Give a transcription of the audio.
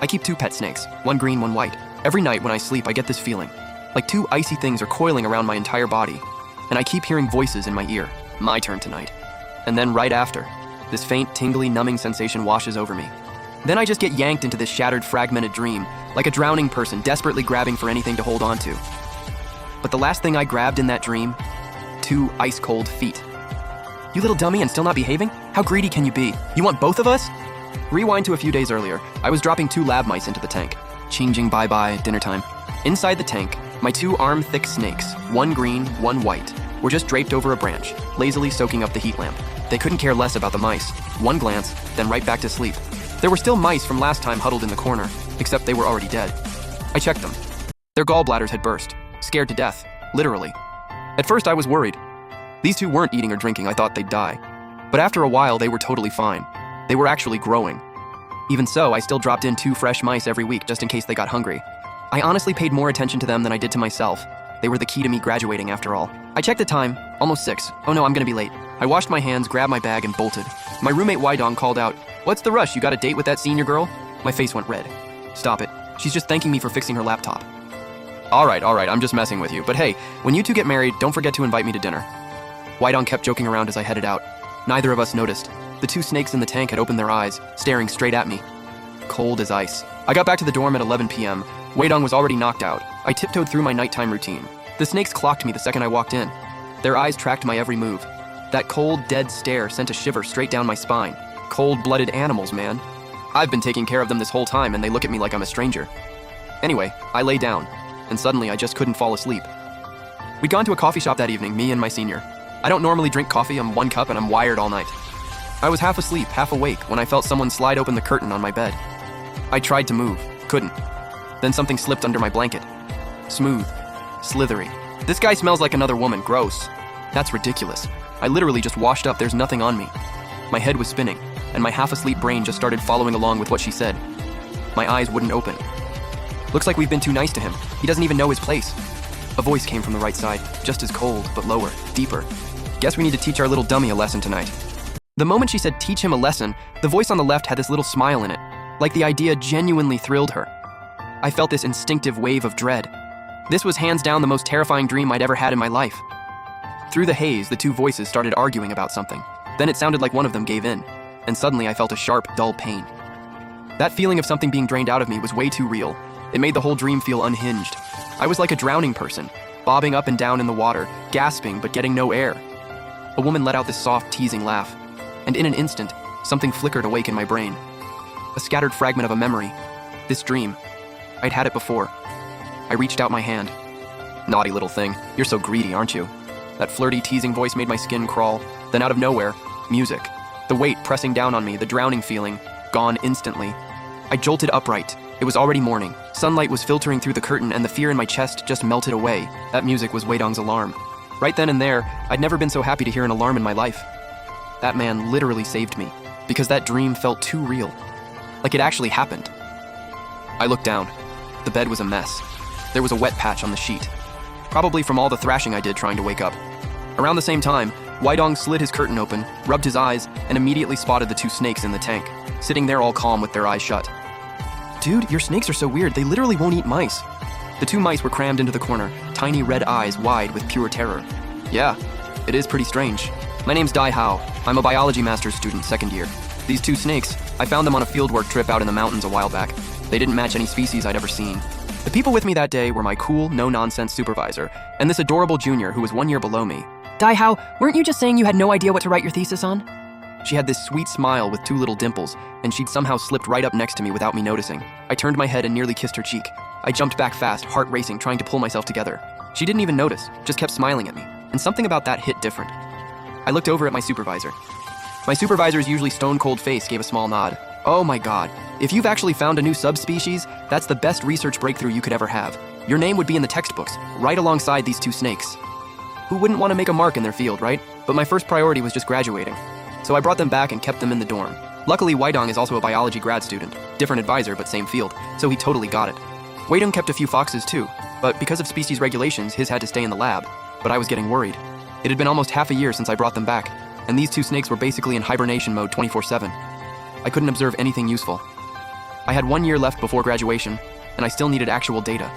I keep two pet snakes, one green, one white. Every night when I sleep, I get this feeling, like two icy things are coiling around my entire body, and I keep hearing voices in my ear. My turn tonight. And then right after, this faint, tingly, numbing sensation washes over me. Then I just get yanked into this shattered, fragmented dream, like a drowning person desperately grabbing for anything to hold on to. But the last thing I grabbed in that dream, two ice-cold feet. You little dummy and still not behaving? How greedy can you be? You want both of us? Rewind to a few days earlier. I was dropping two lab mice into the tank. Changing bye-bye, dinner time. Inside the tank, my two arm-thick snakes, one green, one white, were just draped over a branch, lazily soaking up the heat lamp. They couldn't care less about the mice. One glance, then right back to sleep. There were still mice from last time huddled in the corner, except they were already dead. I checked them. Their gallbladders had burst, scared to death, literally. At first I was worried. These two weren't eating or drinking, I thought they'd die. But after a while, they were totally fine. They were actually growing. Even so, I still dropped in two fresh mice every week just in case they got hungry. I honestly paid more attention to them than I did to myself. They were the key to me graduating after all. I checked the time, almost 6. Oh no, I'm gonna be late. I washed my hands, grabbed my bag, and bolted. My roommate Wydong called out, "What's the rush? You got a date with that senior girl?" My face went red. Stop it. She's just thanking me for fixing her laptop. All right, I'm just messing with you. But hey, when you two get married, don't forget to invite me to dinner. Wydong kept joking around as I headed out. Neither of us noticed. The two snakes in the tank had opened their eyes, staring straight at me. Cold as ice. I got back to the dorm at 11 p.m. Wydong was already knocked out. I tiptoed through my nighttime routine. The snakes clocked me the second I walked in. Their eyes tracked my every move. That cold, dead stare sent a shiver straight down my spine. Cold-blooded animals, man. I've been taking care of them this whole time, and they look at me like I'm a stranger. Anyway, I lay down, and suddenly I just couldn't fall asleep. We'd gone to a coffee shop that evening, me and my senior. I don't normally drink coffee, I'm 1 cup, and I'm wired all night. I was half asleep, half awake, when I felt someone slide open the curtain on my bed. I tried to move, couldn't. Then something slipped under my blanket. Smooth, slithery. This guy smells like another woman, gross. That's ridiculous. I literally just washed up, there's nothing on me. My head was spinning, and my half-asleep brain just started following along with what she said. My eyes wouldn't open. Looks like we've been too nice to him. He doesn't even know his place. A voice came from the right side, just as cold, but lower, deeper. Guess we need to teach our little dummy a lesson tonight. The moment she said teach him a lesson, the voice on the left had this little smile in it, like the idea genuinely thrilled her. I felt this instinctive wave of dread. This was hands down the most terrifying dream I'd ever had in my life. Through the haze, the two voices started arguing about something. Then it sounded like one of them gave in, and suddenly I felt a sharp, dull pain. That feeling of something being drained out of me was way too real. It made the whole dream feel unhinged. I was like a drowning person, bobbing up and down in the water, gasping but getting no air. A woman let out this soft, teasing laugh, and in an instant, something flickered awake in my brain. A scattered fragment of a memory. This dream. I'd had it before. I reached out my hand. Naughty little thing, you're so greedy, aren't you? That flirty, teasing voice made my skin crawl. Then out of nowhere, music. The weight pressing down on me, the drowning feeling, gone instantly. I jolted upright. It was already morning. Sunlight was filtering through the curtain and the fear in my chest just melted away. That music was Wydong's alarm. Right then and there, I'd never been so happy to hear an alarm in my life. That man literally saved me, because that dream felt too real. Like it actually happened. I looked down. The bed was a mess. There was a wet patch on the sheet. Probably from all the thrashing I did trying to wake up. Around the same time, Wydong slid his curtain open, rubbed his eyes, and immediately spotted the two snakes in the tank, sitting there all calm with their eyes shut. Dude, your snakes are so weird, they literally won't eat mice. The two mice were crammed into the corner, tiny red eyes wide with pure terror. Yeah, it is pretty strange. My name's Dai Hao. I'm a biology master's student, 2nd year. These two snakes, I found them on a fieldwork trip out in the mountains a while back. They didn't match any species I'd ever seen. The people with me that day were my cool, no-nonsense supervisor, and this adorable junior who was 1 year below me. Dai Hao, weren't you just saying you had no idea what to write your thesis on? She had this sweet smile with 2 little dimples, and she'd somehow slipped right up next to me without me noticing. I turned my head and nearly kissed her cheek. I jumped back fast, heart racing, trying to pull myself together. She didn't even notice, just kept smiling at me, and something about that hit different. I looked over at my supervisor. My supervisor's usually stone-cold face gave a small nod. Oh my god, if you've actually found a new subspecies, that's the best research breakthrough you could ever have. Your name would be in the textbooks, right alongside these two snakes. Who wouldn't want to make a mark in their field, right? But my first priority was just graduating. So I brought them back and kept them in the dorm. Luckily, Wydong is also a biology grad student. Different advisor, but same field, so he totally got it. Wydong kept a few foxes too, but because of species regulations, his had to stay in the lab. But I was getting worried. It had been almost half a year since I brought them back, and these two snakes were basically in hibernation mode 24/7. I couldn't observe anything useful. I had 1 year left before graduation, and I still needed actual data.